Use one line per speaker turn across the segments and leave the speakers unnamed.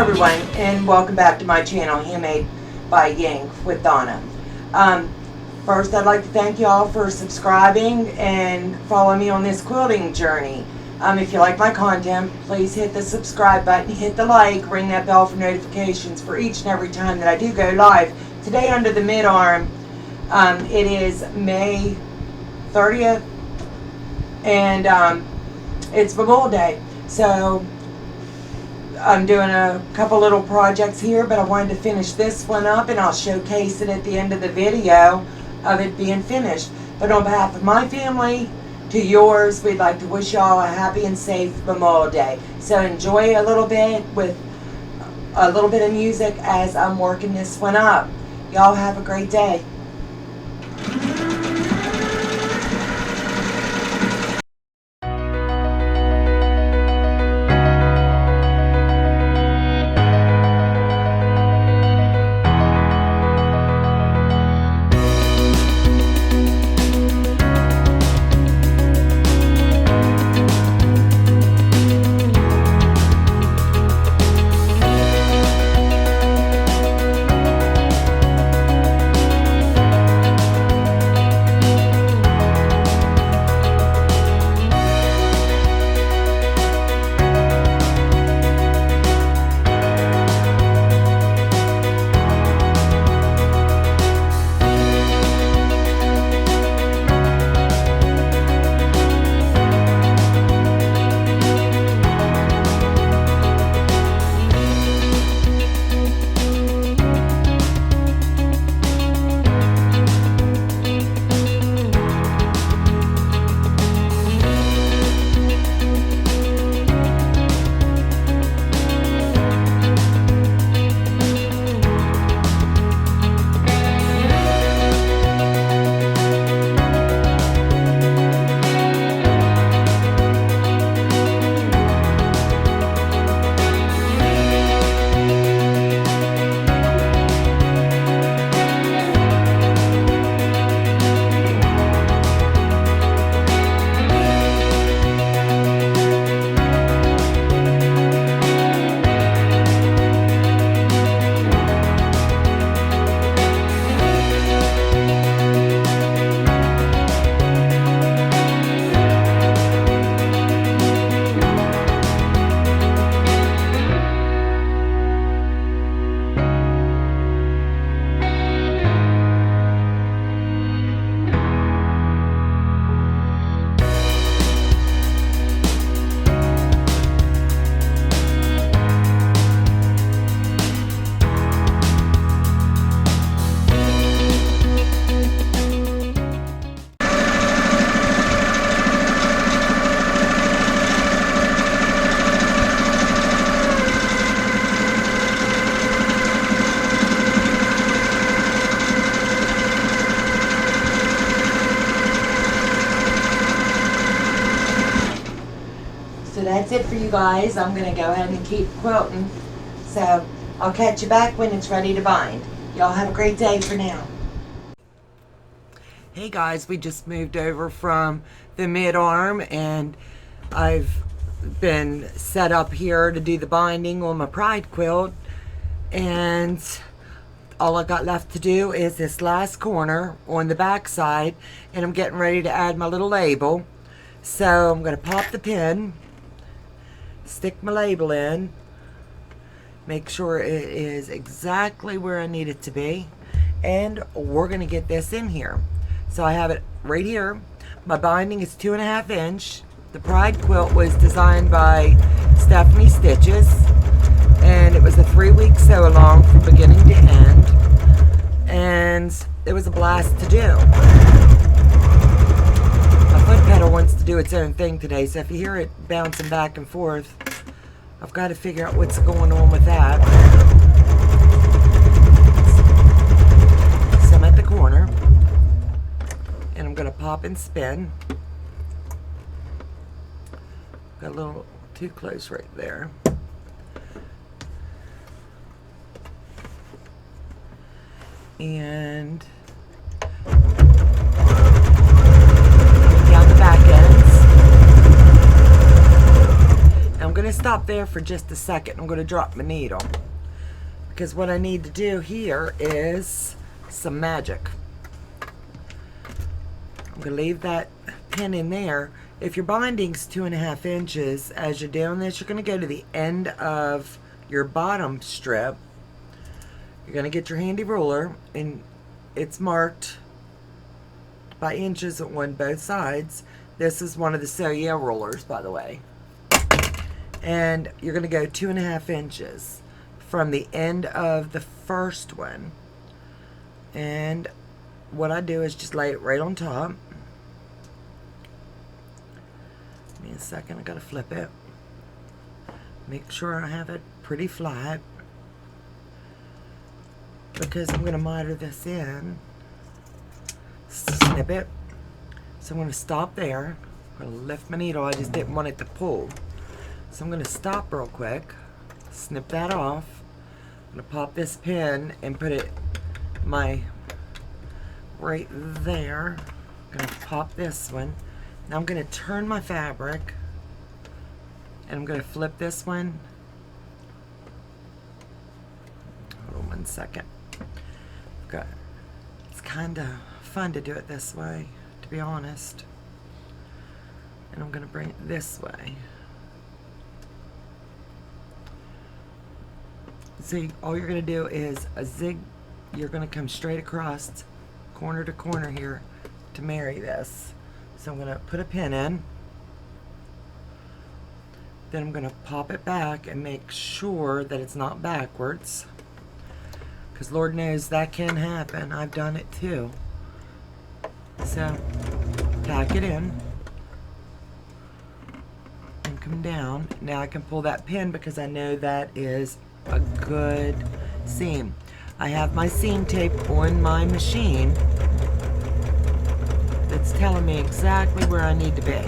everyone, and welcome back to my channel, Handmade by Ying with Donna. First, I'd like to thank you all for subscribing and following me on this quilting journey. If you like my content, please hit the subscribe button, hit the like, ring that bell for notifications for each and every time that I do go live. Today under the mid-arm, it is May 30th, and it's Memorial Day. So I'm doing a couple little projects here, but I wanted to finish this one up, and I'll showcase it at the end of the video of it being finished. But on behalf of my family to yours, we'd like to wish y'all a happy and safe Memorial Day. So enjoy a little bit with a little bit of music as I'm working this one up. Y'all have a great day. So that's it for you guys. I'm going to go ahead and keep quilting. So I'll catch you back when it's ready to bind. Y'all have a great day for now. Hey guys, we just moved over from the mid-arm, and I've been set up here to do the binding on my Pride quilt. And all I got left to do is this last corner on the back side, and I'm getting ready to add my little label. So I'm going to pop the pin, stick my label in, make sure it is exactly where I need it to be, and we're going to get this in here. So I have it right here. My binding is 2.5 inch. The Pride quilt was designed by Stephanie Stitches, and it was a 3-week sew along from beginning to end, and it was a blast to do. My foot pedal wants to do its own thing today, so if you hear it bouncing back and forth, I've got to figure out what's going on with that. So I'm at the corner, and I'm going to pop and spin. Got a little too close right there. And down the back ends. going to stop there for just a second. I'm going to drop my needle, because what I need to do here is some magic. I'm going to leave that pin in there. If your binding's 2.5 inches, as you're doing this, you're going to go to the end of your bottom strip. You're going to get your handy ruler, and it's marked by inches on both sides. This is one of the So Yeah rulers, by the way. And you're going to go 2.5 inches from the end of the first one. And what I do is just lay it right on top. Give me a second, I got to flip it. Make sure I have it pretty flat, because I'm going to miter this in. Snip it. So I'm going to stop there. I'm going to lift my needle. I just didn't want it to pull. So I'm going to stop real quick. Snip that off. I'm going to pop this pin and put it right there. I'm going to pop this one. Now I'm going to turn my fabric, and I'm going to flip this one. Hold on one second. It's kind of fun to do it this way, to be honest. And I'm going to bring it this way. See, all you're going to do is a zig. You're going to come straight across, corner to corner here, to marry this. So I'm going to put a pin in. Then I'm going to pop it back and make sure that it's not backwards, because Lord knows that can happen. I've done it too. So pack it in and come down. Now I can pull that pin, because I know that is a good seam. I have my seam tape on my machine that's telling me exactly where I need to be.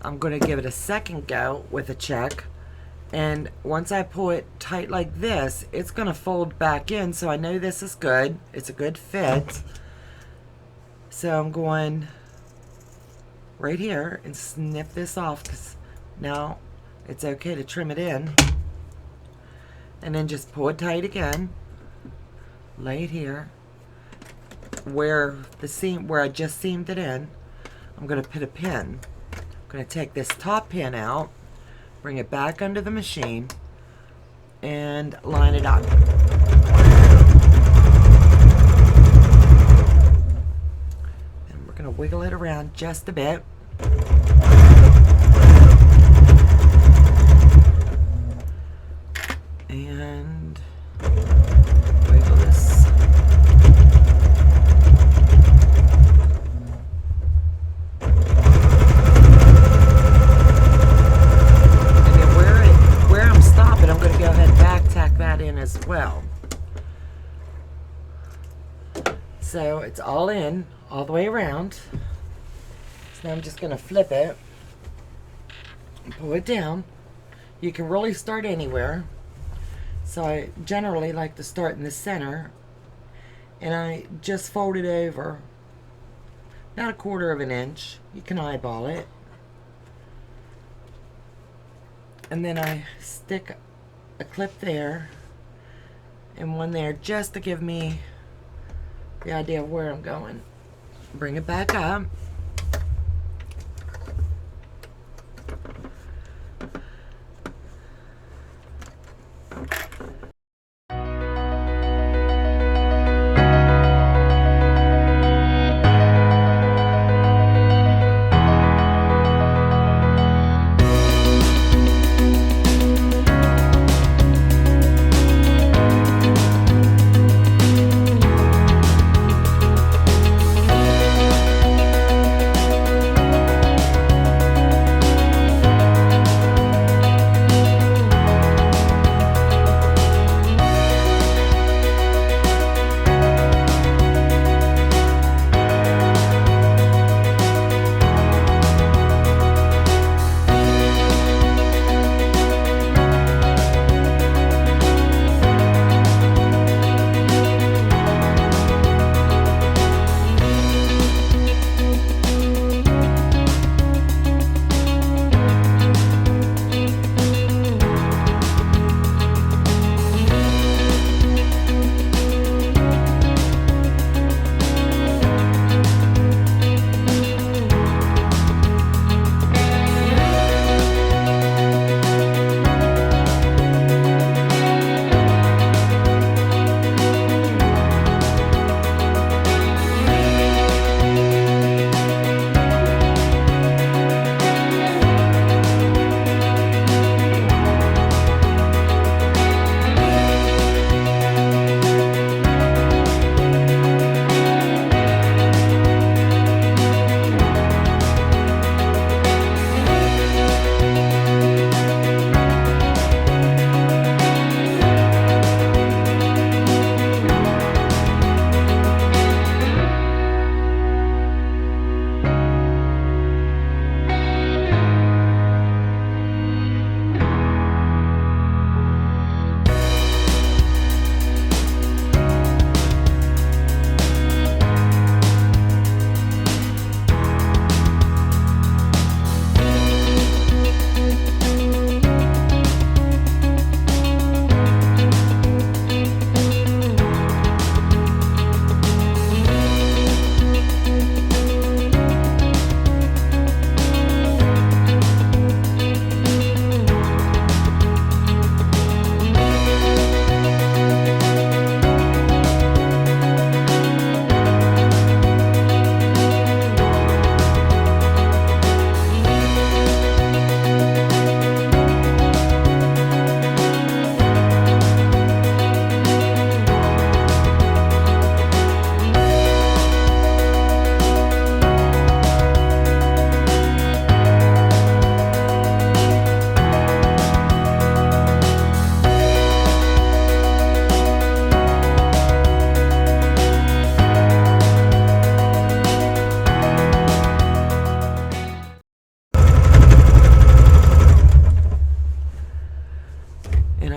I'm going to give it a second go with a check, and once I pull it tight like this, it's going to fold back in, so I know this is good. It's a good fit. So I'm going right here and snip this off, because now it's okay to trim it in. And then just pull it tight again. Lay it here where I just seamed it in. I'm going to put a pin. I'm going to take this top pin out, bring it back under the machine, and line it up. And we're going to wiggle it around just a bit. And wiggle this. And then where I'm stopping, I'm going to go ahead and back tack that in as well. So it's all in, all the way around. So now I'm just going to flip it and pull it down. You can really start anywhere. So I generally like to start in the center, and I just fold it over about 1/4 of an inch. You can eyeball it. And then I stick a clip there and one there, just to give me the idea of where I'm going. Bring it back up.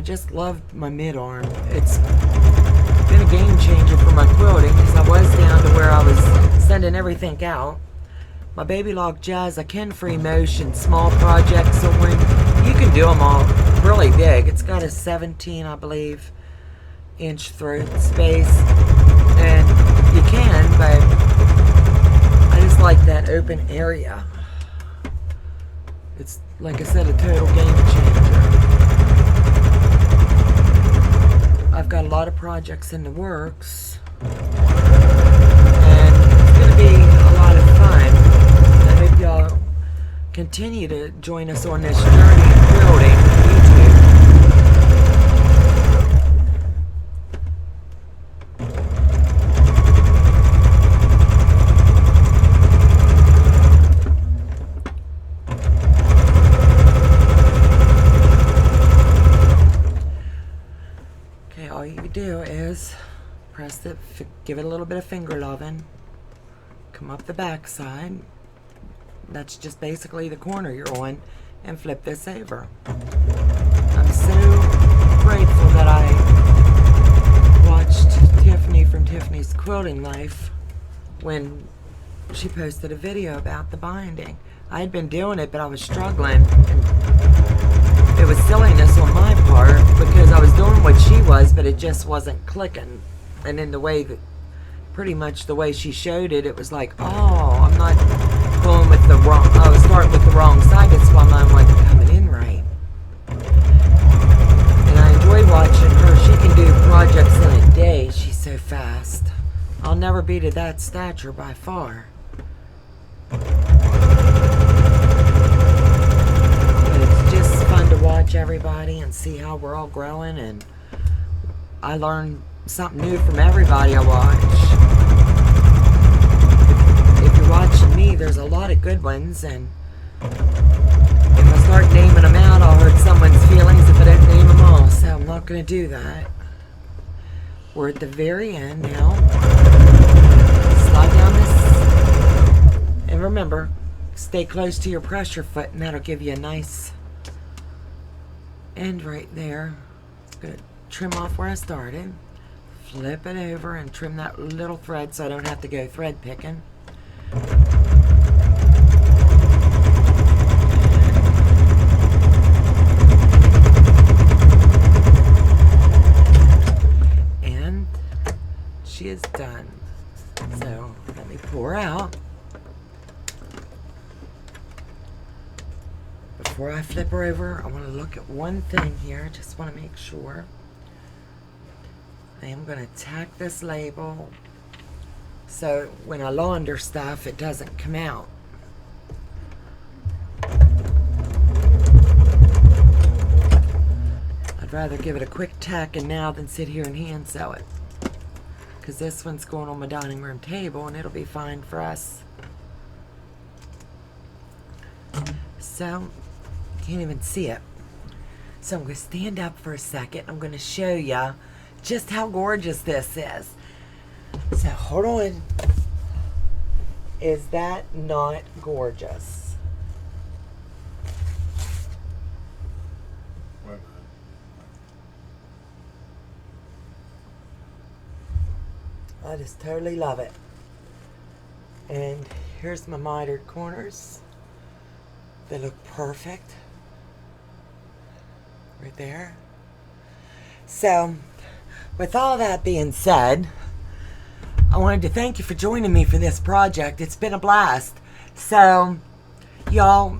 I just loved my mid-arm. It's been a game changer for my quilting because I was down to where I was sending everything out. My Baby Lock Jazz, I can free motion small projects on. You can do them all really big. It's got a 17, I believe, inch throat space. And you can, but I just like that open area. It's, like I said, a total game changer. I've got a lot of projects in the works, and it's going to be a lot of fun. I hope y'all continue to join us on this journey of quilting on YouTube. All you do is press it, give it a little bit of finger loving, come up the back side, that's just basically the corner you're on, and flip this over. I'm so grateful that I watched Tiffany from Tiffany's Quilting Life when she posted a video about the binding. I had been doing it, but I was struggling. It was silliness on my part because I was doing what she was, but it just wasn't clicking. And in the way that, pretty much the way she showed it, it was like, oh, I'm not going with the wrong, I was starting with the wrong side. That's why mine wasn't coming in right. And I enjoy watching her. She can do projects in a day. She's so fast. I'll never be to that stature by far. Watch everybody and see how we're all growing, and I learn something new from everybody I watch. If you're watching me, there's a lot of good ones, and if I start naming them out, I'll hurt someone's feelings if I don't name them all, so I'm not going to do that. We're at the very end now. Slide down this, and remember, stay close to your pressure foot, and that'll give you a nice end right there. Good. Trim off where I started, flip it over and trim that little thread so I don't have to go thread picking. And she is done. So let me pour out. Before I flip her over, I want to look at one thing here. Just want to make sure. I am going to tack this label so when I launder stuff, it doesn't come out. I'd rather give it a quick tacking now than sit here and hand sew it, because this one's going on my dining room table and it'll be fine for us. So can't even see it. So I'm going to stand up for a second. I'm going to show you just how gorgeous this is. So hold on. Is that not gorgeous? I just totally love it. And here's my Mitered-Corners. They look perfect. Right there. So, with all that being said, I wanted to thank you for joining me for this project. It's been a blast. So, y'all,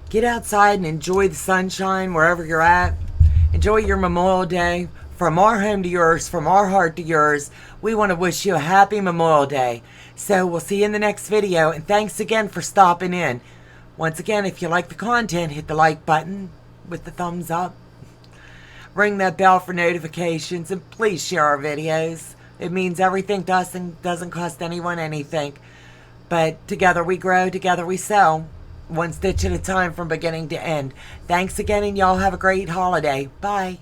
get outside and enjoy the sunshine wherever you're at. Enjoy your Memorial Day. From our home to yours, from our heart to yours, we want to wish you a happy Memorial Day. So, we'll see you in the next video, and thanks again for stopping in. Once again, if you like the content, hit the like button with the thumbs up. Ring that bell for notifications, and please share our videos. It means everything to us and doesn't cost anyone anything. But together we grow, together we sew. One stitch at a time from beginning to end. Thanks again, and y'all have a great holiday. Bye.